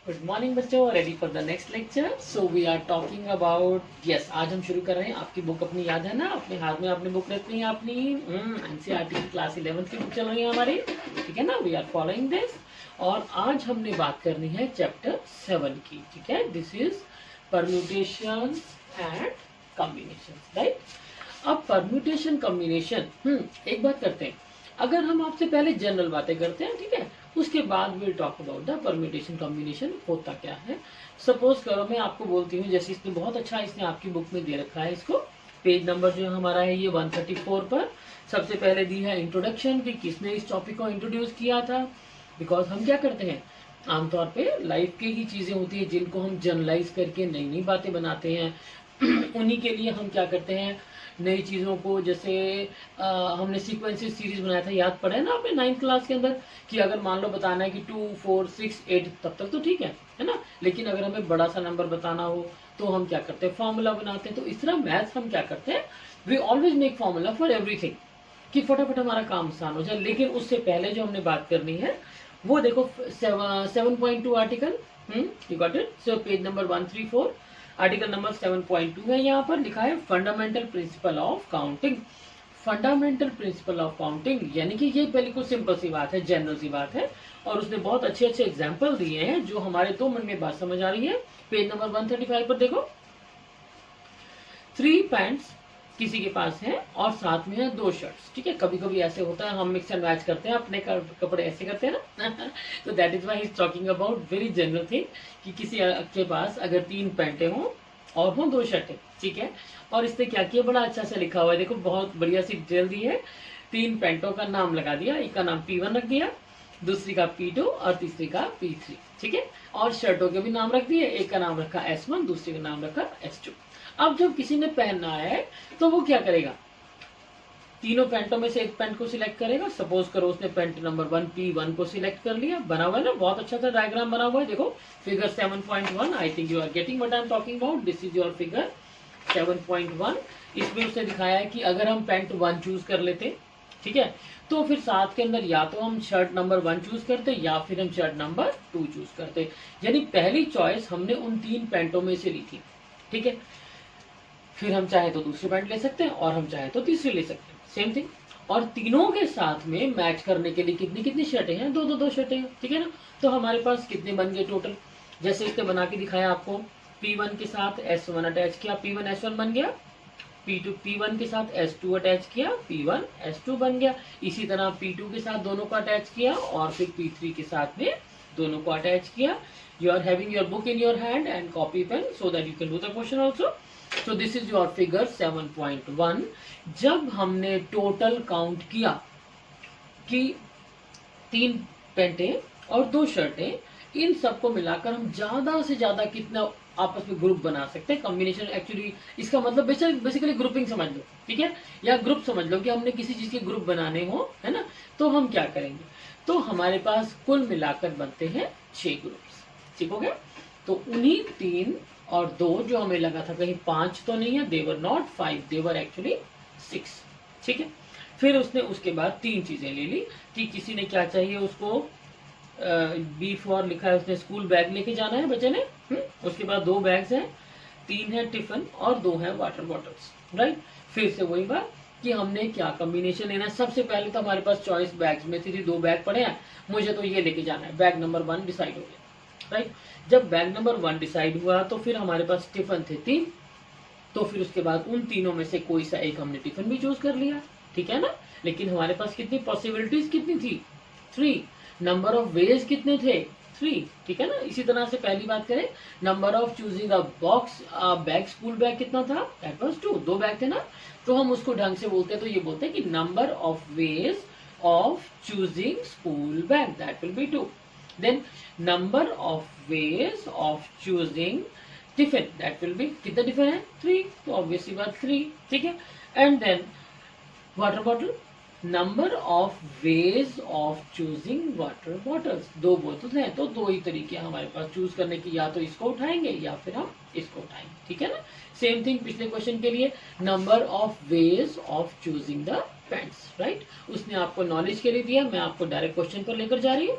Good morning बच्चों, ready for the next lecture. So we are talking about yes, आज हम शुरू कर रहे हैं। आपकी बुक अपनी याद है ना, अपने हाथ में आपने बुक रखनी है अपनी। एनसीईआरटी क्लास 11 की बुक चल रही है हमारी, ठीक है ना। वी आर फॉलोइंग दिस और आज हमने बात करनी है चैप्टर 7 की, ठीक है। This is permutation and combination, right. अब परम्यूटेशन कॉम्बिनेशन एक बात करते हैं। अगर हम आपसे पहले जनरल बातें करते हैं, ठीक है, उसके बाद will talk about the permutation combination होता क्या है। सपोज करो मैं आपको बोलती हूँ, जैसे इसने बहुत अच्छा इसने आपकी बुक में दे रखा है, इसको पेज नंबर जो हमारा है ये 134 पर सबसे पहले दी है इंट्रोडक्शन कि किसने इस टॉपिक को इंट्रोड्यूस किया था। बिकॉज हम क्या करते हैं, आमतौर पे लाइफ की ही चीजें होती है जिनको हम जनरलाइज करके नई नई बातें बनाते हैं। उन्हीं के लिए हम क्या करते हैं, नई चीज़ों को, जैसे हमने सीक्वेंसेस सीरीज बनाया था, याद पड़ा है ना आपने 9th क्लास के अंदर, कि अगर मान लो बताना है कि 2, 4, 6, 8 तब तक तो ठीक है ना। लेकिन अगर हमें बड़ा सा नंबर बताना हो तो हम क्या करते हैं, फॉर्मूला बनाते हैं। तो इस तरह मैथ्स हम क्या करते हैं, we always make formula for everything, कि फटाफट हमारा काम आसान हो जाए। लेकिन उससे पहले जो हमने बात करनी है वो देखो 7.2 article, you got it. So page number 134 article number 7.2 है, यहाँ पर लिखा है fundamental principle of counting. Fundamental principle of counting यानी कि ये बिल्कुल सिंपल सी बात है, जनरल सी बात है। और उसने बहुत अच्छे अच्छे एग्जाम्पल दिए हैं जो हमारे तो मन में बात समझ आ रही है। पेज नंबर 135 पर देखो, 3 पैंट्स किसी के पास है और साथ में है 2 शर्ट्स, ठीक है। कभी कभी ऐसे होता है, हम मिक्स एंड मैच करते हैं, अपने कपड़े ऐसे करते हैं ना। तो that is why he is talking about very general thing, कि किसी के पास अगर 3 पैंटें हों और हों 2 शर्टें, ठीक है। और इसने क्या किया, बड़ा अच्छा सा लिखा हुआ है, देखो बहुत बढ़िया सी डिटेल दी है। 3 पैंटों का नाम लगा दिया, एक का नाम P1 रख दिया, दूसरी का P2 और तीसरी का P3, ठीक है। और शर्टों के भी नाम रख दिए, एक का नाम रखा S1, दूसरी का नाम रखा S2। अब जब किसी ने पहनना है तो वो क्या करेगा, तीनों पैंटों में से एक पैंट को सिलेक्ट करेगा। सपोज करो उसने पैंट नंबर 1 P1 को सिलेक्ट कर लिया, बना हुआ है ना, बहुत अच्छा सा डायग्राम बना हुआ है, देखो figure 7.1। I think you are getting what I am talking about. This is your figure 7.1। इसमें उसने दिखाया है कि अगर हम पैंट 1 चूज कर लेते, ठीक है, तो फिर साथ के अंदर या तो हम शर्ट नंबर 1 चूज करते या फिर हम शर्ट नंबर 2 चूज करते। यानी पहली चॉइस हमने उन 3 पैंटों में से ली थी, ठीक है। फिर हम चाहे तो दूसरी पैंट ले सकते हैं और हम चाहे तो तीसरी ले सकते हैं, सेम थिंग। और तीनों के साथ में मैच करने के लिए कितनी कितनी शर्टें हैं, 2 शर्टें हैं, ठीक है ना। तो हमारे पास कितने बन गए टोटल, जैसे इसने बना के दिखाया आपको, P1 के साथ S1 अटैच किया, P1 S1 बन गया। P1 के साथ S2 अटैच किया, P1 S2 बन गया। इसी तरह P2 के साथ दोनों को अटैच किया और फिर P3 के साथ में दोनों को अटैच किया। You are having your book in your hand and copy pen so that you can do the question also. So this is your figure 7.1। जब हमने टोटल काउंट किया कि 3 पैंटें और 2 शर्टें, इन सबको मिलाकर हम ज्यादा से ज्यादा कितना आपस में ग्रुप बना सकते हैं, कॉम्बिनेशन। एक्चुअली इसका मतलब बेसिकली ग्रुपिंग समझ लो, ठीक है, या ग्रुप समझ लो कि हमने किसी चीज के ग्रुप बनाने हो, है ना। तो हम क्या करेंगे, तो हमारे पास कुल मिलाकर बनते हैं 6 ग्रुप्स, ठीक हो गया। तो उन्हीं 3 और 2 जो हमें लगा था कहीं 5 तो नहीं है, देवर नॉट 5, देवर एक्चुअली 6, ठीक है। फिर उसने उसके बाद 3 चीजें ले ली कि किसी ने क्या चाहिए उसको, B फॉर लिखा है उसने, स्कूल बैग लेके जाना है बच्चे ने। उसके बाद 2 बैग्स हैं, 3 है टिफिन और 2 है वाटर बॉटल्स, राइट। फिर से वही बात कि हमने क्या कॉम्बिनेशन लेना है। सबसे पहले तो हमारे पास चॉइस बैग्स में थी, 2 बैग पड़े हैं, मुझे तो ये लेके जाना है, बैग नंबर 1 डिसाइड हो गया, राइट। जब बैग नंबर 1 डिसाइड हुआ तो फिर हमारे पास टिफिन थे 3, तो फिर उसके बाद उन तीनों में से कोई सा एक हमने टिफिन भी चूज कर लिया, ठीक है ना। लेकिन हमारे पास कितनी पॉसिबिलिटीज कितनी थी, 3। नंबर ऑफ वेज कितने थे, 3, ठीक है ना। इसी तरह से पहली बात करें, number of choosing a box bag, school bag कितना था, दैट वाज 2 बैग थे ना। तो हम उसको ढंग से बोलते हैं, तो ये बोलते हैं कि number of ways of choosing school bag, that will be 2। Then number of ways of choosing tiffin, that will be, कितने टिफिन है, 3, तो ऑब्वियसली बात 3, ठीक है। And then water bottle, number of ways of choosing water bottles, 2 बोतल हैं तो 2 ही तरीके हमारे पास चूज करने की, या तो इसको उठाएंगे या फिर हम इसको उठाएंगे, ठीक है ना। सेम थिंग पिछले क्वेश्चन के लिए, number of ways of choosing the paints, right. उसने आपको नॉलेज के लिए दिया, मैं आपको डायरेक्ट क्वेश्चन पर लेकर जा रही हूँ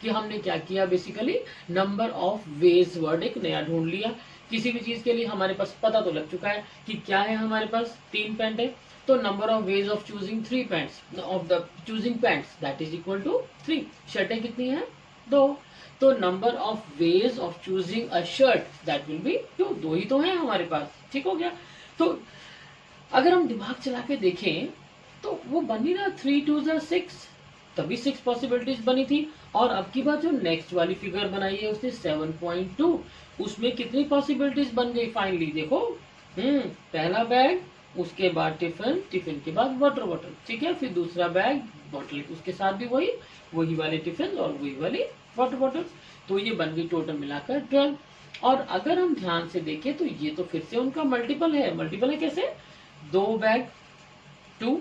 कि हमने क्या किया, basically number of veg word एक नया ढूंढ लिया। किसी भी चीज के लिए हमारे पास पता तो लग चुका है कि क्या है, हमारे पास 3 पैंट है, तो number of ways of choosing 3 pants of the choosing pants that is equal to 3। शर्टें कितनी है, 2, तो number of ways of choosing a shirt that will be 2, 2 ही तो है हमारे पास, ठीक हो गया। तो अगर हम दिमाग चला के देखें तो वो बनी ना 3 2 6, तभी 6 पॉसिबिलिटीज बनी थी। और अब की बात जो नेक्स्ट वाली फिगर बनाई है उसने 7.2, उसमें कितनी पॉसिबिलिटीज बन गई फाइनली, देखो पहला बैग, उसके बाद टिफिन, टिफिन के बाद वाटर बॉटल, ठीक है, फिर दूसरा बैग, बॉटल उसके साथ भी वही वाले टिफिन और वही वाली वाटर बॉटल, तो ये बन गई टोटल मिलाकर 12। और अगर हम ध्यान से देखें तो ये तो फिर से उनका मल्टीपल है। मल्टीपल है कैसे, 2 बैग 2,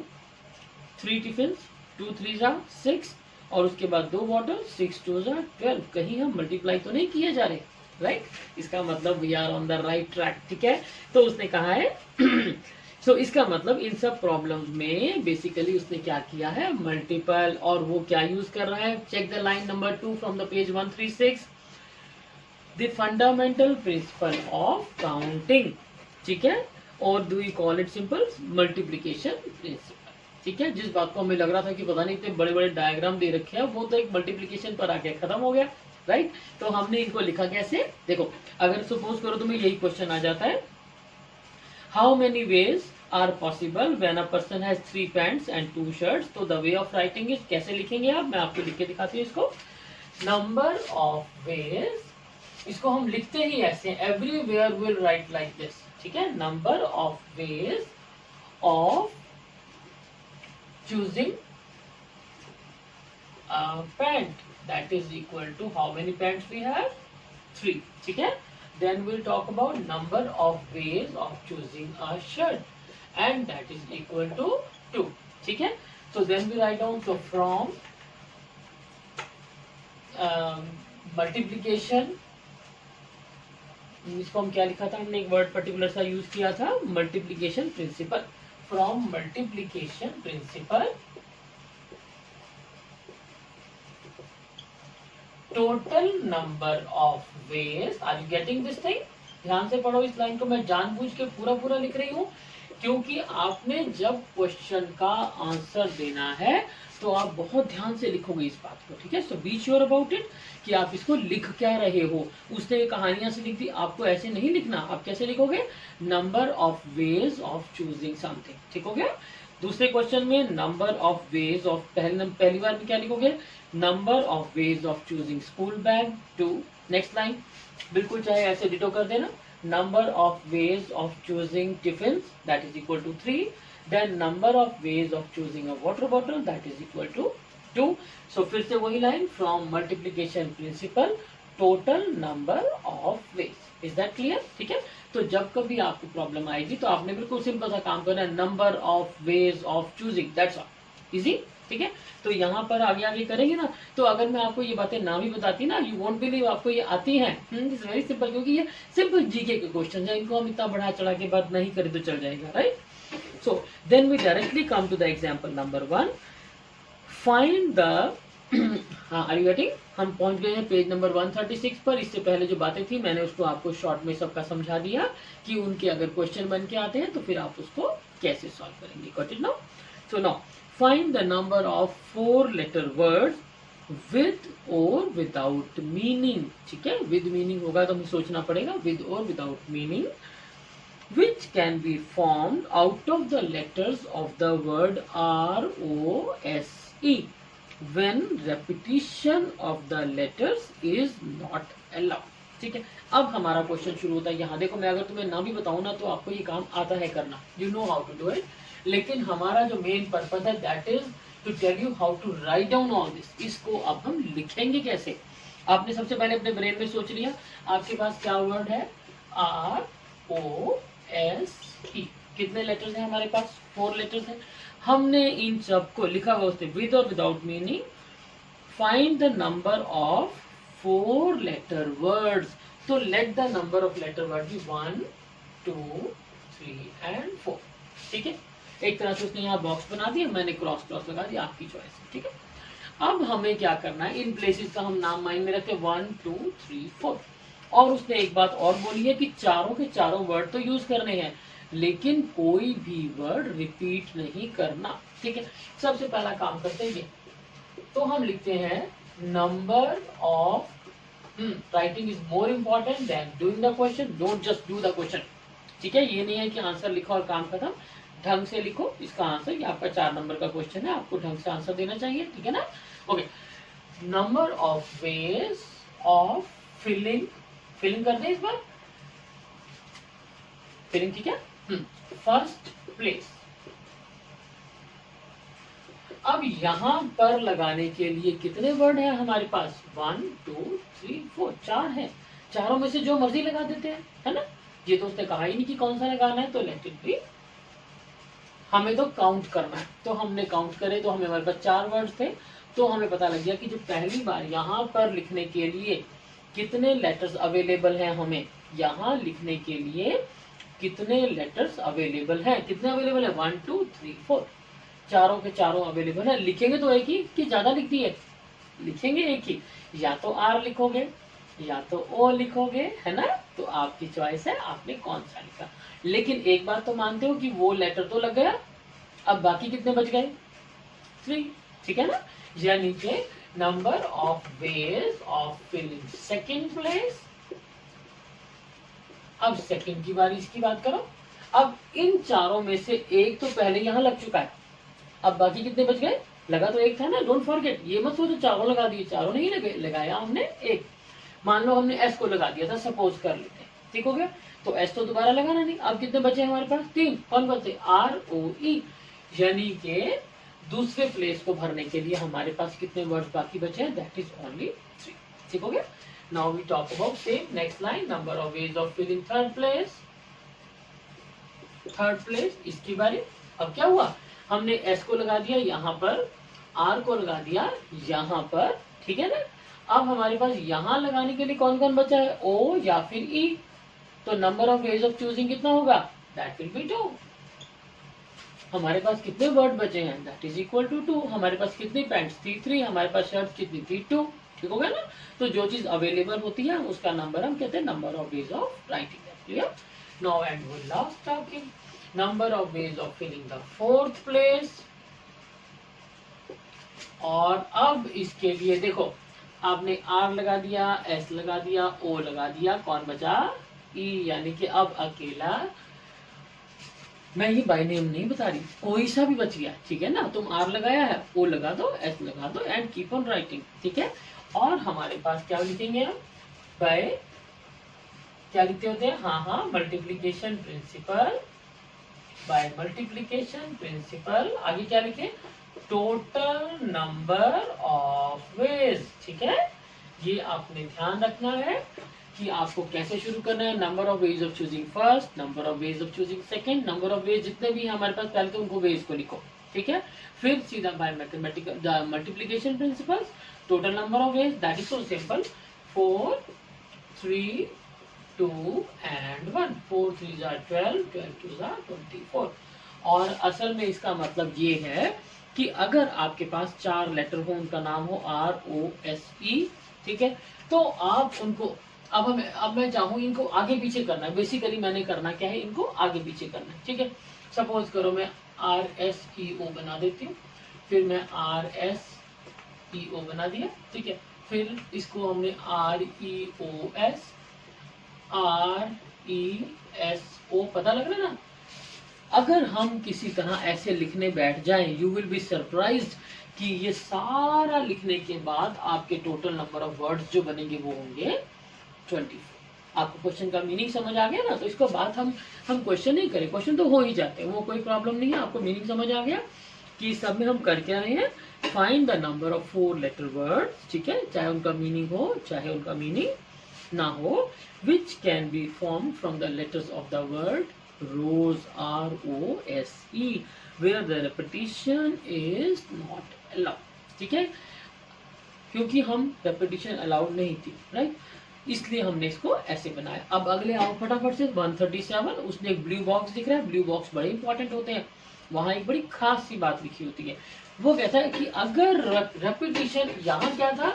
3 टिफिन 2 3 6, और उसके बाद 2 बॉटल 6 2 12। कहीं हम मल्टीप्लाई तो नहीं किए जा रहे, राइट? इसका मतलब we are on the right track, ठीक है। तो उसने कहा है सो इसका मतलब इन सब प्रॉब्लम्स में बेसिकली उसने क्या किया है, मल्टीपल। और वो क्या यूज कर रहा है, check the line number 2 from the page 136, the fundamental principle of counting, ठीक है, और do you call it simple multiplication principle, ठीक है। जिस बात को हमें लग रहा था कि पता नहीं इतने बड़े बड़े डायग्राम दे रखे हैं, वो तो एक मल्टीप्लीकेशन पर आके खत्म हो गया, राइट? तो हमने इनको लिखा कैसे, देखो अगर सपोज करो तुम्हें यही क्वेश्चन आ जाता है, how many ways are possible when a person has 3 pants and 2 shirts, तो the way of writing is, कैसे लिखेंगे आप, मैं आपको लिख के दिखाती हूँ इसको। नंबर ऑफ वेज, इसको हम लिखते ही ऐसे, everywhere will write like this, ठीक है। Number of ways of choosing a pant, that is equal to how many pants we have, 3, ठीक है। Then we'll talk about number of ways of choosing a shirt, and that is equal to 2, ठीक है। So then we write down, so from multiplication, इसको हम क्या लिखा था, हमने एक वर्ड पर्टिकुलर सा यूज किया था, multiplication principal. From multiplication principle, total number of ways, are you getting this thing? ध्यान से पढ़ो इस लाइन को, मैं जानबूझ के पूरा लिख रही हूँ क्योंकि आपने जब क्वेश्चन का आंसर देना है तो आप बहुत ध्यान से लिखोगे इस बात को, ठीक है। सो बी श्योर अबाउट इट कि आप इसको लिख क्या रहे हो। उसने कहानियां से लिख दी, आपको ऐसे नहीं लिखना। आप कैसे लिखोगे, number of ways of choosing something, ठीक हो गया। दूसरे क्वेश्चन में नंबर ऑफ वेज ऑफ, पहली बार में क्या लिखोगे, number of ways of choosing school bag 2। Next line बिल्कुल चाहे ऐसे डिटो कर देना, number of ways of choosing tiffin that is equal to 3, then number of ways of choosing a water bottle that is equal to 2। so फिर से वही line, from multiplication principle total number of ways, is that clear, ठीक है। तो जब कभी आपको problem आएगी तो आपने बिल्कुल सिंपल सा काम करना है, number of ways of choosing, that's all, easy, ठीक है। तो यहाँ पर आगे करेंगे ना, तो अगर मैं आपको ये बातें ना भी बताती ना, यू वोंट बिलीव आपको ये आती हैं। इट्स वेरी सिंपल, क्योंकि ये सिंपल जीके के क्वेश्चन है, इनको हम इतना बढ़ा चढ़ा के बात नहीं करें तो चल जाएगा, right. So then we directly come to the example number 1. Find the are you getting? हम पहुंच गए हैं पेज नंबर 136 पर। इससे पहले जो बातें थी मैंने उसको आपको शॉर्ट में सबका समझा दिया कि उनके अगर क्वेश्चन बन के आते हैं तो फिर आप उसको कैसे सॉल्व करेंगे। Got it now? So now find the number of 4-letter words with or without meaning, ठीक है। with meaning होगा तो हमें सोचना पड़ेगा, with or without meaning, which can be formed out of the letters of the word ROSE when repetition of the letters is not allowed, ठीक है। अब हमारा क्वेश्चन शुरू होता है। यहाँ देखो, मैं अगर तुम्हें ना भी बताऊँ ना तो आपको ये काम आता है करना, you know how to do it, लेकिन हमारा जो मेन पर्पज है that is to tell you how to write down all this। इसको अब हम लिखेंगे कैसे। आपने सबसे पहले अपने ब्रेन में सोच लिया आपके पास क्या वर्ड है, ROSE, कितने लेटर्स हैं हमारे पास, 4 लेटर्स हैं। हमने इन सब को लिखा हुआ उससे विद और without meaning, find the number of 4-letter words. तो let the number of letter word be 1 2 3 and 4, ठीक है। एक तरह से उसने यहाँ बॉक्स बना दिया, मैंने क्रॉस लगा दिया, आपकी चॉइस है, ठीक है। अब हमें क्या करना है, इन प्लेसेस का हम नाम माइंड में रखते हैं 1 2 3 4। और उसने एक बात और बोली है कि चारों के चारों वर्ड तो यूज करने हैं, लेकिन कोई भी वर्ड रिपीट नहीं करना। ठीक है, सबसे पहला काम करते हैं ये, तो हम लिखते हैं number of, writing is more important then doing the question, don't just do the question. ठीक है, ये नहीं है कि आंसर लिखो और काम खत्म, ढंग से लिखो इसका आंसर। ये आपका 4 नंबर का क्वेश्चन है, आपको ढंग से आंसर देना चाहिए। ठीक है ना, okay. Number of ways of filling, filling करते हैं इस बार, फिलिंग। ठीक है, फर्स्ट प्लेस। अब यहां पर लगाने के लिए कितने वर्ड है हमारे पास, 1 2 3 4, 4 है। चारों में से जो मर्जी लगा देते हैं, है ना। ये तो उसने कहा ही नहीं कि कौन सा लगाना है, तो लेट इट बी। हमें तो काउंट करना है, तो हमने काउंट करे तो हमें, हमारे पास 4 वर्ड्स थे, तो हमें पता लग गया कि जो पहली बार यहाँ पर लिखने के लिए कितने लेटर्स अवेलेबल हैं, हमें यहाँ लिखने के लिए कितने लेटर्स अवेलेबल हैं, कितने अवेलेबल है 1 2 3 4, चारों के चारों अवेलेबल है। लिखेंगे तो एक ही कि ज्यादा लिख दिए, लिखेंगे एक ही, या तो आर लिखोगे या तो ओ लिखोगे, है ना। तो आपकी चॉइस है, आपने कौन सा लिखा। लेकिन एक बात तो मानते हो कि वो लेटर तो लग गया, अब बाकी कितने बच गए, 3। ठीक है ना, यानी कि number of ways of filling second place. अब सेकेंड की बारी, इसकी बात करो। अब इन चारों में से एक तो पहले यहां लग चुका है, अब बाकी कितने बच गए, लगा तो एक था ना, डोंट फॉरगेट। ये मत सोचो चारों लगा दिए, चारों नहीं लगे, लगाया हमने एक। मान लो हमने एस को लगा दिया था, सपोज कर लेते हैं, ठीक हो गया। तो एस तो दोबारा लगाना नहीं। अब कितने बचे हमारे पास, 3। कौन कौन से, आर ओ ई, यानी के दूसरे प्लेस को भरने के लिए हमारे पास कितने वर्ड्स बाकी बचे हैं, दैट इज ओनली 3। ठीक हो गया। Now we talk about same next line, number of ways of filling third place. Third place, इसकी बारी। अब क्या हुआ, हमने एस को लगा दिया यहाँ पर, आर को लगा दिया यहाँ पर, ठीक है ना। अब हमारे पास यहाँ लगाने के लिए कौन कौन बचा है, ओ या फिर ई। तो number of ways of choosing कितना होगा, दैट विल बी 2। हमारे पास कितने वर्ड बचे हैं, दैट इज इक्वल टू 2। हमारे पास कितनी पैंट्स थी, 3। हमारे पास शर्ट कितनी थी, 2। ठीक हो गया ना। तो जो चीज अवेलेबल होती है उसका नंबर हम कहते हैं number of ways of writing. Clear. Now and we last talking number of ways of filling the fourth place. और अब इसके लिए देखो, आपने आर लगा दिया, एस लगा दिया, ओ लगा दिया, कौन बचा, ई। यानी कि अब अकेला, मैं ये बाय नेम नहीं बता रही, कोई सा भी बच गया, ठीक है ना। तुम आर लगाया है, ओ लगा दो, एस लगा दो, एंड कीप ऑन राइटिंग। ठीक है। और हमारे पास क्या लिखेंगे हम, बाय क्या लिखते होते हैं, हाँ multiplication principle, by multiplication principle. आगे क्या लिखे, टोटल नंबर ऑफ वेज। ठीक है, ये आपने ध्यान रखना है कि आपको कैसे शुरू करना है। Number of ways of choosing first, number of ways of choosing second, number of veg जितने भी हमारे पास, पहले तो उनको वेज को लिखो, ठीक है। फिर सीधा bye mathematical multiplication principal, total number of veg, that is so simple, 4 3 2 and 1, 4 3 are 12, 12 2 are 24। और असल में इसका मतलब ये है कि अगर आपके पास 4 लेटर हो, उनका नाम हो आर ओ एस ई, ठीक है, तो आप उनको, अब मैं चाहूँ इनको आगे पीछे करना है। बेसिकली मैंने करना क्या है, इनको आगे पीछे करना है, ठीक है। सपोज करो मैं आर एस ई ओ बना देती हूँ, फिर मैं आर एस ई ओ बना दिया, ठीक है। फिर इसको हमने R E O S, R E S O, पता लग रहा है ना। अगर हम किसी तरह ऐसे लिखने बैठ जाएं, यू विल बी सरप्राइज्ड कि ये सारा लिखने के बाद आपके टोटल नंबर ऑफ वर्ड्स जो बनेंगे वो होंगे 24। आपको क्वेश्चन का मीनिंग समझ आ गया ना। तो इसको बात हम क्वेश्चन नहीं करें, क्वेश्चन तो हो ही जाते हैं, वो कोई प्रॉब्लम नहीं है। आपको मीनिंग समझ आ गया कि सब में हम कर क्या रहे हैं, find the number of 4 letter words, ठीक है, चाहे उनका मीनिंग हो चाहे उनका मीनिंग ना हो, which can be formed from the letters of the word rose, R O S E, where the repetition is not allowed। ठीक है, क्योंकि हम repetition allowed नहीं थी, राइट, इसलिए हमने इसको ऐसे बनाया। अब अगले आओ फटाफट से 137। उसने एक ब्लू बॉक्स दिख रहा है, ब्लू बॉक्स बड़े इंपॉर्टेंट होते हैं, वहां एक बड़ी खास सी बात लिखी होती है। वो कहता है कि अगर रेपिटेशन, यहाँ क्या था,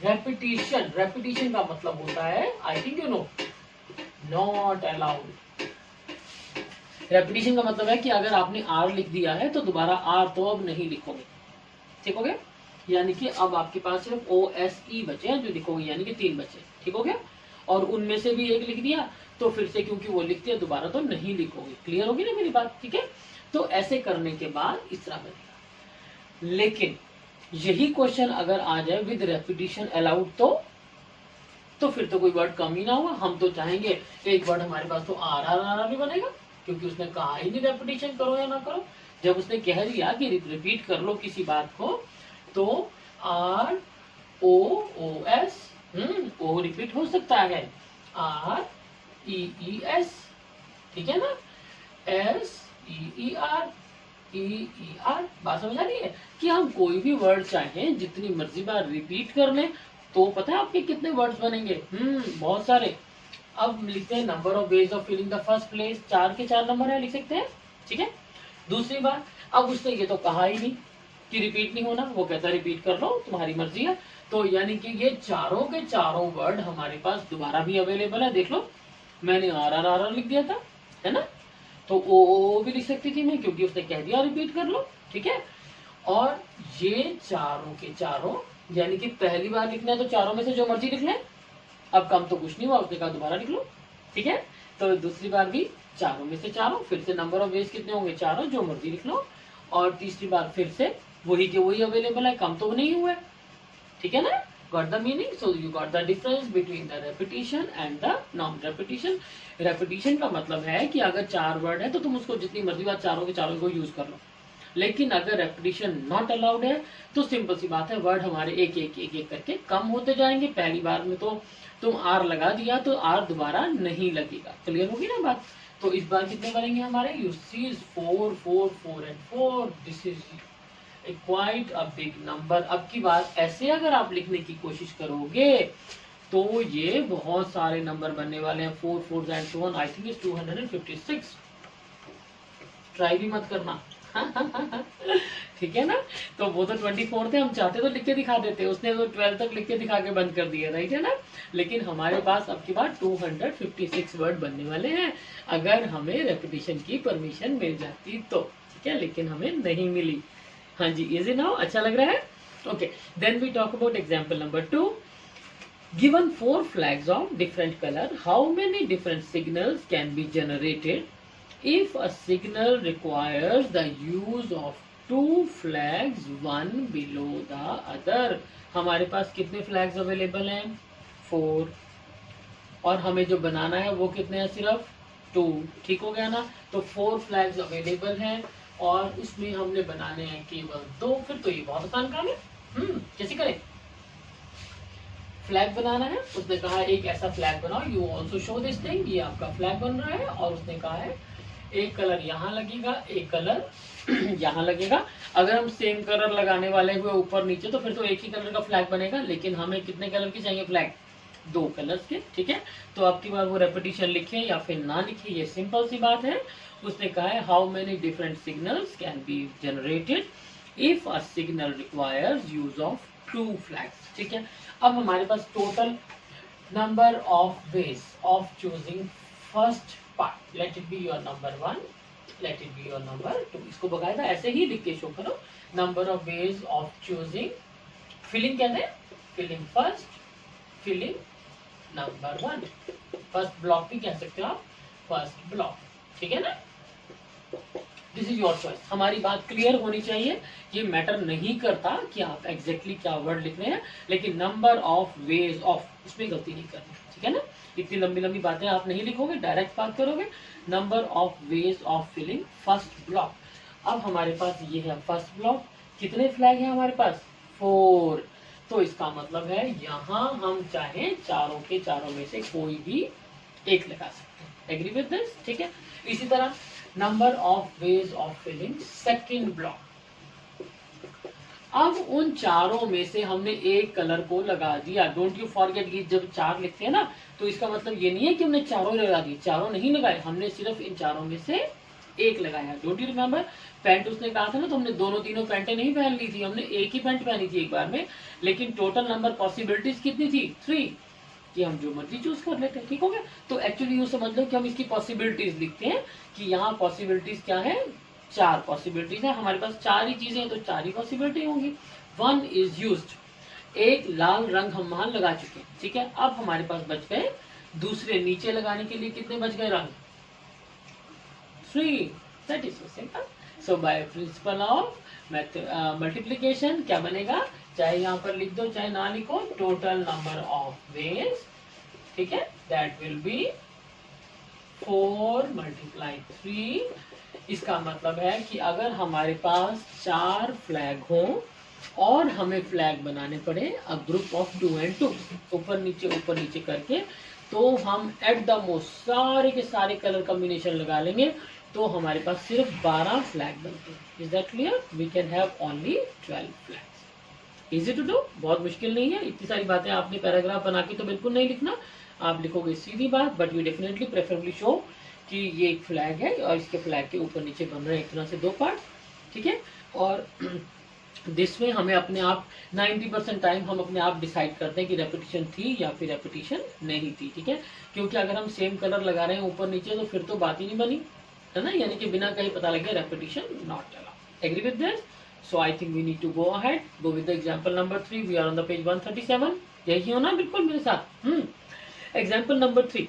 रेपिटेशन, रेपिटेशन का मतलब होता है, आई think you know, not allowed. Repetition का मतलब है कि अगर आपने आर लिख दिया है तो दोबारा आर तो अब नहीं लिखोगे, ठीक हो गया। यानी कि अब आपके पास सिर्फ ओ एस ई बचे हैं जो लिखोगे, यानी कि 3 बचे, ठीक हो गया। और उनमें से भी एक लिख दिया तो फिर से क्योंकि वो लिख दिया दोबारा तो नहीं लिखोगे। क्लियर होगी ना मेरी बात, ठीक है। तो ऐसे करने के बाद इस तरह बनेगा। लेकिन यही क्वेश्चन अगर आ जाए विद रेपिटेशन अलाउड तो फिर तो कोई वर्ड कम ही ना हुआ। हम तो चाहेंगे एक वर्ड हमारे पास तो आर आर आर भी बनेगा, क्योंकि उसने कहा ही नहीं रेपिटेशन करो या ना करो। जब उसने कह दिया कि रिपीट कर लो किसी बात को, तो आर ओ ओ एस, ओ रिपीट हो सकता है, आर ई ई एस, ठीक है ना, एस ई ई आर, ई ई आर। बात समझ आ रही है कि हम कोई भी वर्ड चाहें जितनी मर्जी बार रिपीट कर लें तो पता है आपके कितने वर्ड्स बनेंगे, बहुत सारे। अब लिखते हैं number of ways of filling the first place, 4 के 4 नंबर है, लिख सकते हैं, ठीक है। दूसरी बात, अब उसने ये तो कहा ही नहीं कि रिपीट नहीं होना, वो कहता रिपीट कर लो तुम्हारी मर्जी है। तो यानी कि ये चारों के चारों वर्ड हमारे पास दोबारा भी अवेलेबल है। देख लो, मैंने आर आर आर लिख दिया था, है ना, तो ओ भी लिख सकती थी मैं, क्योंकि उसने कह दिया रिपीट कर लो, ठीक है। और ये चारों के चारों, यानी कि पहली बार लिखना है तो चारों में से जो मर्जी लिख लें, अब कम तो कुछ नहीं हुआ, उसने कहा दोबारा लिख लो, ठीक है। तो दूसरी बार भी चारों में से चारों, फिर से नंबर ऑफ वेज कितने होंगे, चारों, जो मर्जी लिख लो। और तीसरी बार फिर से वही के वही अवेलेबल है, कम तो नहीं हुआ, ठीक है ना। got the meaning, so you got the difference between the repetition and the non repetition। repetition का मतलब है कि अगर 4 वर्ड है तो तुम उसको जितनी मर्जी बार चारों के चारों को यूज कर लो। लेकिन अगर रेपिटेशन नॉट अलाउड है तो सिंपल सी बात है, वर्ड हमारे एक एक एक एक करके कम होते जाएंगे। पहली बार में तो तुम आर लगा दिया तो आर दोबारा नहीं लगेगा। क्लियर होगी ना बात। तो इस बार कितने बनेंगे हमारे, you see 4 4 4 and 4, this is quite a big number. अब की बात ऐसे अगर आप लिखने की कोशिश करोगे तो ये बहुत सारे नंबर बनने वाले हैं, 4 4 and so on, I think is 256। Try भी मत करना ठीक है ना। तो वो तो 24 थे, हम चाहते तो लिख के दिखा देते, उसने तो 12 तक लिख के दिखा के बंद कर दिया, राइट है ना। लेकिन हमारे पास अब की बार 256 वर्ड बनने वाले हैं, अगर हमें रेपिटेशन की परमिशन मिल जाती तो, ठीक है। लेकिन हमें नहीं मिली। हाँ जी, इजी नाउ, अच्छा लग रहा है। Okay, then we talk about example number 2। Given 4 flags of different color, how many different signals can be generated if a signal requires the use of 2 flags, one below the other? हमारे पास कितने flags available हैं, 4, और हमें जो बनाना है वो कितने हैं, सिर्फ 2, ठीक हो गया ना। तो 4 फ्लैग्स अवेलेबल हैं और उसमें हमने बनाने हैं केवल 2। फिर तो ये बहुत आसान काम है। कैसे करें, फ्लैग बनाना है, उसने कहा एक ऐसा फ्लैग बनाओ, you also show this thing, ये आपका फ्लैग बन रहा है। और उसने कहा है एक कलर यहाँ लगेगा, एक कलर यहाँ लगेगा। अगर हम सेम कलर लगाने वाले हुए ऊपर नीचे तो फिर तो एक ही कलर का फ्लैग बनेगा, लेकिन हमें कितने कलर के चाहिए फ्लैग, 2 कलर्स के, ठीक है। तो अब की बार वो रेपिटेशन लिखे या फिर ना लिखे, ये सिंपल सी बात है। उसने कहा है how many different signals can be generated if a signal requires use of 2 flags, ठीक है। अब हमारे पास total number of ways of choosing first part, let it be your number 1, let it be your number 2। इसको बकायदा ऐसे ही लिख के शो करो, number of ways of choosing filling, कहते हैं filling first, filling number 1, first block भी कह सकते हो आप, फर्स्ट ब्लॉक, ठीक है ना। This is your choice. हमारी बात क्लियर होनी चाहिए, ये मैटर नहीं करता कि आप एग्जैक्टली क्या वर्ड लिख रहे हैं, लेकिन नंबर ऑफ वेज ऑफ, इसमें गलती नहीं करनी, ठीक है ना। इतनी लंबी लंबी बातें आप नहीं लिखोगे, डायरेक्ट बात करोगे। Number of ways of filling first block. अब हमारे पास ये है फर्स्ट ब्लॉक, कितने फ्लैग हैं हमारे पास, 4। तो इसका मतलब है यहाँ हम चाहें चारों के चारों में से कोई भी एक लगा सकते हैं। एग्री विद दिस, ठीक है। इसी तरह number of ways of filling second block. अब उन चारों में से हमने एक कलर को लगा दिया। डोंट यू फॉरगेट कि जब 4 लिखते हैं ना तो इसका मतलब ये नहीं है कि हमने चारों लगा दिए, चारों नहीं लगाए, हमने सिर्फ इन चारों में से एक लगाया। डोंट यू रिमेम्बर, पैंट उसने कहा था ना, तो हमने दोनों तीनों पैंटें नहीं पहन ली थी, हमने एक ही पैंट पहनी थी एक बार में, लेकिन टोटल नंबर पॉसिबिलिटीज कितनी थी? 3, कि हम जो मर्जी चूज कर लेते हैं। ठीक हो गया? तो एक्चुअली यूँ समझ लो कि हम इसकी पॉसिबिलिटीज लिखते हैं कि यहाँ पॉसिबिलिटीज क्या है? 4 पॉसिबिलिटीज है। हमारे पास 4 ही चीजें हैं तो 4 ही पॉसिबिलिटी होंगी। 1 इज यूज्ड, एक लाल रंग हम वहां लगा चुके हैं। ठीक है, अब हमारे पास बच गए दूसरे नीचे लगाने के लिए कितने बच गए रंग? 3। That is so simple. So by principle of multiplication क्या बनेगा? चाहे यहाँ पर लिख दो चाहे ना लिखो, टोटल नंबर ऑफ वेज, ठीक है, दैट विल बी 4 × 3। इसका मतलब है कि अगर हमारे पास 4 फ्लैग हों और हमें फ्लैग बनाने पड़े अ ग्रुप ऑफ 2 and 2, ऊपर नीचे करके, तो हम एट द मोस्ट सारे के सारे कलर कॉम्बिनेशन लगा लेंगे तो हमारे पास सिर्फ 12 फ्लैग बनते हैं। Is that clear? We can have only 12 flags. Easy to do, बहुत मुश्किल नहीं है। इतनी सारी बातें आपने पैराग्राफ बना के तो बिल्कुल नहीं लिखना, आप लिखोगे सीधी बात, but you definitely preferably show कि ये एक फ्लैग है और इसके फ्लैग के ऊपर नीचे बन रहे हैं एक तरह से 2 पार्ट। ठीक है, और दिस में हमें अपने आप 90% टाइम हम अपने आप डिसाइड करते हैं कि रेपिटेशन थी या फिर रेपिटेशन नहीं थी। ठीक है, क्योंकि अगर हम सेम कलर लगा रहे हैं ऊपर नीचे तो फिर तो बात ही नहीं बनी, है ना, यानी कि बिना कहीं पता लगे repetition not allowed. Agree with this? So I think we need to go ahead, go with the example number 3। We are on the page 137। यही हो ना बिल्कुल मेरे साथ? Example number 3।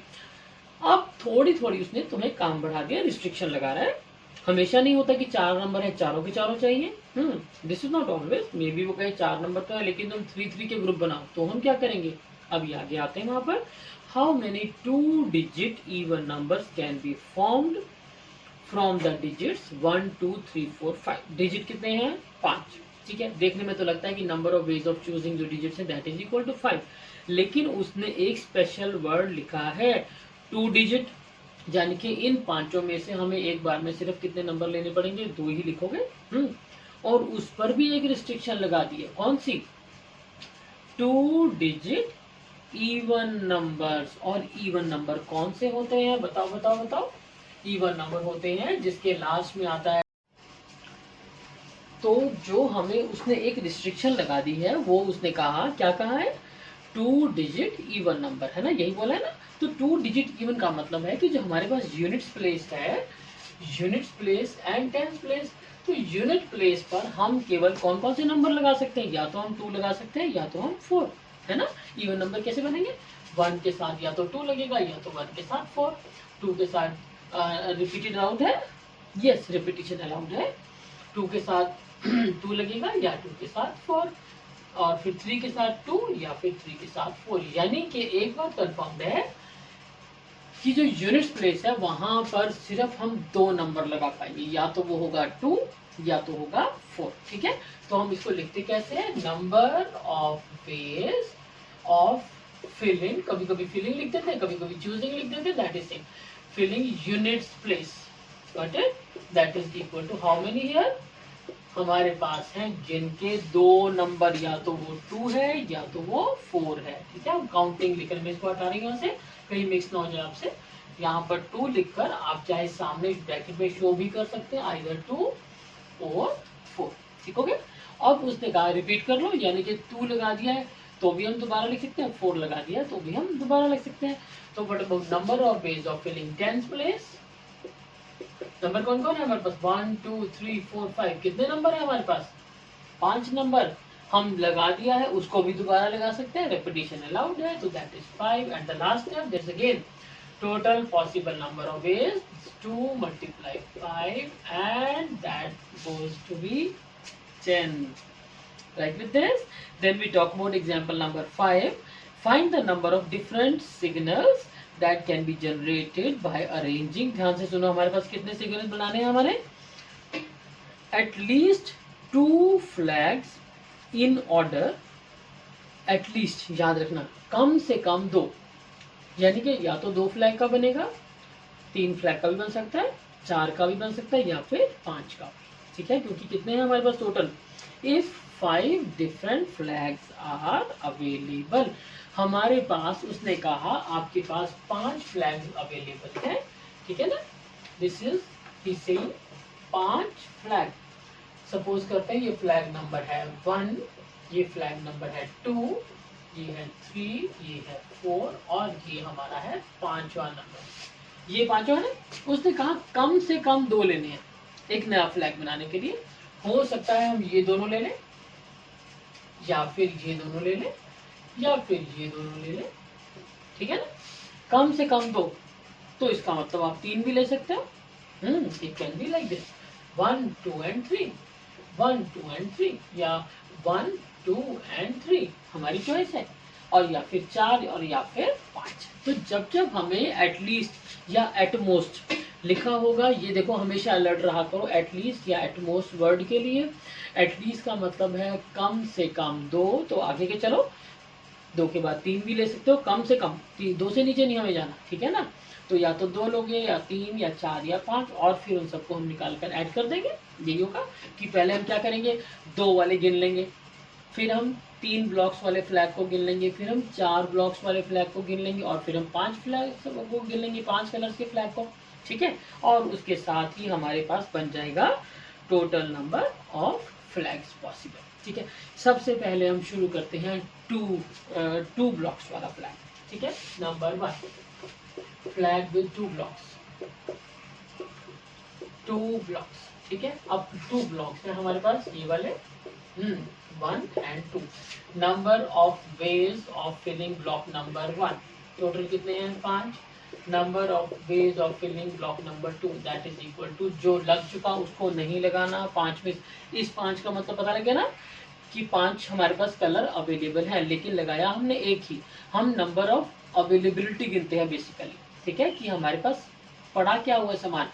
अब थोड़ी थोड़ी उसने तुम्हें काम बढ़ा दिया, रिस्ट्रिक्शन लगा रहा है। हमेशा नहीं होता कि 4 नंबर है चारों के चारों चाहिए। This is not always, may be वो कहे 4 नंबर का है लेकिन तुम 3-3 के ग्रुप बनाओ, तो हम क्या करेंगे? अब आगे आते हैं वहां पर। How many 2 digit even numbers can be formed from the digits 1 2 3 4 5। Digit कितने हैं? 5। ठीक है, देखने में तो लगता है कि number of ways of choosing जो डिजिट्स है दैट इज इक्वल टू 5, लेकिन उसने एक स्पेशल वर्ड लिखा है 2 डिजिट, यानी कि इन 5 में से हमें एक बार में सिर्फ कितने नंबर लेने पड़ेंगे? 2 ही लिखोगे। और उस पर भी एक रिस्ट्रिक्शन लगा दी है, कौन सी? 2 डिजिट इवन नंबर्स। और इवन नंबर कौन से होते हैं? बताओ बताओ बताओ। इवन नंबर होते हैं जिसके लास्ट में आता है, तो जो हमें उसने एक रिस्ट्रिक्शन लगा दी है वो उसने कहा, क्या कहा है? 2 डिजिट इवन नंबर, है ना, यही बोला है ना। तो 2 डिजिट इवन का मतलब है कि जो हमारे पास यूनिट्स प्लेस है, units place and tens place, तो यूनिट प्लेस पर हम केवल कौन कौन से नंबर लगा सकते हैं? या तो हम 2 लगा सकते हैं या तो हम 4, है ना। इवन नंबर कैसे बनेंगे? 1 के साथ या तो 2 लगेगा या तो 1 के साथ 4। 2 के साथ रिपीटेड अलाउड है, यस रिपीटेशन अलाउड है। 2 के साथ 2 लगेगा या 2 के साथ 4, और फिर 3 के साथ 2 या फिर 3 के साथ 4। यानी कि एक बार कंफर्म्ड है कि जो यूनिट्स प्लेस है वहां पर सिर्फ हम 2 नंबर लगा पाएंगे, या तो वो होगा 2 या तो होगा 4। ठीक है, तो हम इसको लिखते कैसे हैं? Number of ways of filling, कभी कभी फिलिंग लिख देते हैं, कभी कभी चूजिंग लिख देते हैं, that is same. Filling units place, got it? That is equal to how many here? हमारे पास हैं जिनके 2 नंबर या तो वो 2 है या तो वो 4 है। ठीक है, हम काउंटिंग लिखकर मैं इसको हटा रही हूँ यहाँ से, कहीं मिक्स ना हो जाए आपसे। यहाँ पर 2 लिखकर आप चाहे सामने ब्रैकेट में शो भी कर सकते हैं, आइदर 2 और 4। ठीक हो गया? अब उसने कहा रिपीट कर लो, यानी कि 2 लगा दिया है तो भी हम दोबारा लिख सकते हैं, 4 लगा दिया है तो भी हम दोबारा लिख सकते हैं। तो what about number of ways of filling tens place? Number कौन कौन है हमारे पास? 1 2 3 4 5। कितने नंबर है हमारे पास? 5 नंबर हम लगा दिया है, उसको भी दोबारा लगा सकते हैं, रेपिटेशन अलाउड है, तो that is 5। And the last step, that's again total possible number of ways 2 × 5 and that goes to be 10। Right with this, then we talk about example number 5. Find the number of different signals that can be generated by arranging, ध्यान से सुनो, हमारे पास कितने signal बनाने हैं हमारे? At least 2 flags in order, at least याद रखना, कम से कम 2, यानी कि या तो 2 फ्लैग का बनेगा, 3 फ्लैग का भी बन सकता है, 4 का भी बन सकता है या फिर 5 का। ठीक है, क्योंकि कितने हैं हमारे पास total? If 5 different flags are available, हमारे पास उसने कहा आपके पास 5 फ्लैग्स अवेलेबल है। ठीक है ना, दिस इज ही से 5 फ्लैग। सपोज करते हैं ये फ्लैग नंबर है 1, ये फ्लैग नंबर है 2, ये है 3, ये है 4 और ये हमारा है 5वां नंबर। ये 5वां है। उसने कहा कम से कम 2 लेने हैं एक नया फ्लैग बनाने के लिए। हो सकता है हम ये दोनों ले लें, या फिर ये दोनों ले लें, या फिर ये दोनों ले लें, ठीक है ना। कम से कम 2, तो इसका मतलब आप 3 भी ले सकते हो। It can be like this 1, 2 and 3, 1, 2 and 3, या 1, 2 एंड 3 हमारी चॉइस है, और या फिर 4 और या फिर 5। तो जब जब हमें एटलीस्ट या एटमोस्ट लिखा होगा, ये देखो हमेशा अलर्ट रहा करो एटलीस्ट या एटमोस्ट वर्ड के लिए। एटलीस्ट का मतलब है कम से कम 2, तो आगे के चलो 2 के बाद 3 भी ले सकते हो, कम से कम 2 से नीचे नहीं हमें जाना, ठीक है ना। तो या तो 2 लोगे, या 3, या 4, या 5, और फिर उन सबको हम निकाल कर ऐड कर देंगे। यही होगा कि पहले हम क्या करेंगे, 2 वाले गिन लेंगे, फिर हम 3 ब्लॉक्स वाले फ्लैग को गिन लेंगे, फिर हम 4 ब्लॉक्स वाले फ्लैग को गिन लेंगे, और फिर हम 5 फ्लैग को गिन लेंगे, 5 कलर्स के फ्लैग को, ठीक है। और उसके साथ ही हमारे पास बन जाएगा total number of flags possible, ठीक है। सबसे पहले हम शुरू करते हैं 2 ब्लॉक्स वाला फ्लैग, ठीक है। Number 1 flag with 2 blocks, 2 blocks, ठीक है। अब 2 ब्लॉक्स है हमारे पास ये वाले 1 and 2। Number of ways of filling block number 1, total कितने हैं 5। Number of ways of filling block number 2 that is equal to, जो लग चुका उसको नहीं लगाना 5 में। इस 5 का मतलब पता लग गया ना कि 5 हमारे पास कलर अवेलेबल है, लेकिन लगाया हमने एक ही। हम नंबर ऑफ अवेलेबिलिटी गिनते हैं बेसिकली, ठीक है, कि हमारे पास पड़ा क्या हुआ सामान,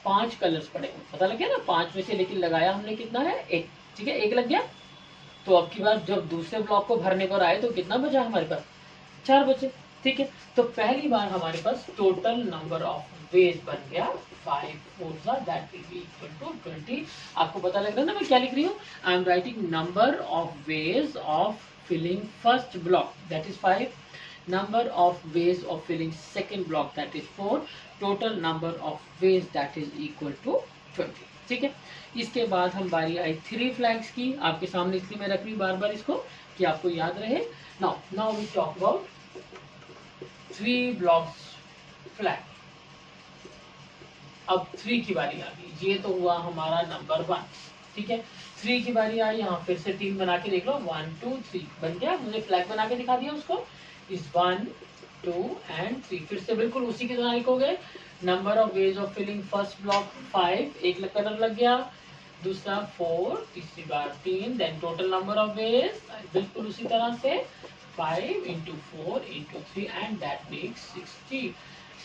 5 कलर्स पड़े हुए, पता लग गया ना 5 में से, लेकिन लगाया हमने कितना है 1, ठीक है, 1 लग गया। तो अब की बार जब दूसरे ब्लॉक को भरने पर आए तो कितना बचा हमारे पास, 4 बचे, ठीक है। तो पहली बार हमारे पास टोटल नंबर ऑफ वेज बन गया 5 4 that will be equal to 20। आपको पता लग रहा है ना मैं क्या लिख रही हूँ, I am writing number of ways of filling first block that is 5, number of ways of filling second block that is 4, total number of ways that is equal to 20, ठीक है। इसके बाद हम बारी आई 3 फ्लैग्स की, आपके सामने इसलिए मैं रख रही बार बार इसको कि आपको याद रहे। Now we talk about 3 blocks flag. अब 3 की बारी आ गई, ये तो हुआ हमारा नंबर 1, ठीक है। 3 की बारी आई, यहाँ फिर से 3 बना के देख लो, 1 2 3 बन गया, मुझे फ्लैग बना के दिखा दिया उसको, इज 1 2 एंड 3। फिर से बिल्कुल उसी की तरह लिखोगे, number of ways of filling first block 5, एक कलर लग गया, दूसरा 4, तीसरी बार 3, then total number of ways बिल्कुल उसी तरह से 5 into 4 into 3 and that makes 60।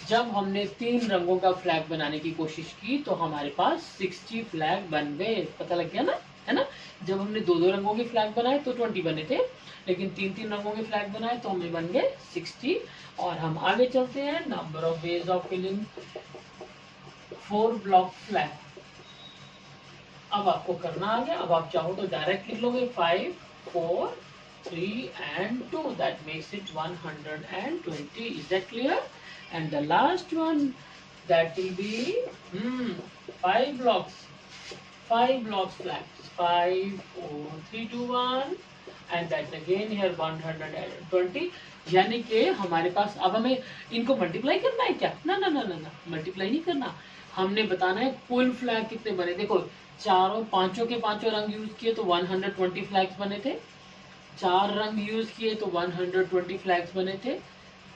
जब हमने 3 रंगों का फ्लैग बनाने की कोशिश की तो हमारे पास 60 फ्लैग बन गए, पता लग गया ना, है ना। जब हमने 2 रंगों के फ्लैग बनाए तो 20 बने थे, लेकिन 3 रंगों के फ्लैग बनाए तो हमें बन गए 60। और हम आगे चलते हैं, number of ways of filling 4 block flag. अब आपको करना आ गया, अब आप चाहो तो डायरेक्ट लिख लोगे 5 4 3 and 2 that makes it 120, is that clear? And the last one that will be 5 blocks flags, 5 4 3 2 1 and that's again here 120। यानी कि हमारे पास अब हमें इनको मल्टीप्लाई करना है क्या, ना ना ना ना ना, मल्टीप्लाई नहीं करना, हमने बताना है कुल फ्लैग कितने बने। देखो पांचों के पांचों रंग यूज किए तो 120 फ्लैग्स बने थे, 4 रंग यूज किए तो 120 फ्लैग्स बने थे,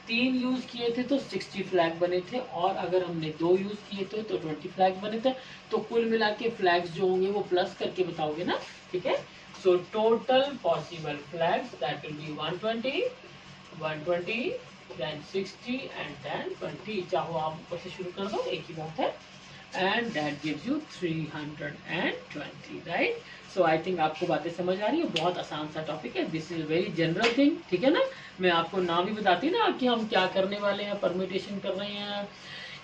3 यूज किए थे तो 60 फ्लैग बने थे, और अगर हमने 2 यूज किए थे तो 20 फ्लैग बने थे। तो कुल मिला के फ्लैग्स जो होंगे वो प्लस करके बताओगे ना, ठीक है। So total possible flags that will B 120 then 60 and then 20। चाहो आप ऊपर से शुरू कर दो, एक ही बात है, and that gives you 320, right? So I think आपको बातें समझ आ रही है, बहुत आसान सा टॉपिक है, this is very general thing, ठीक है ना। मैं आपको नाम भी बताती ना कि हम क्या करने वाले हैं, परम्यूटेशन कर रहे हैं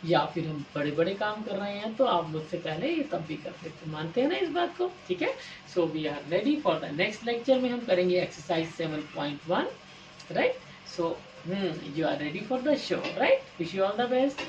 या फिर हम बड़े बड़े काम कर रहे हैं, तो आप मुझसे पहले ये तब भी करते थे, मानते हैं ना इस बात को, ठीक है। So we are ready for the next lecture में हम करेंगे exercise 7.1, right. So you are ready for the show, right? Wish you all the best.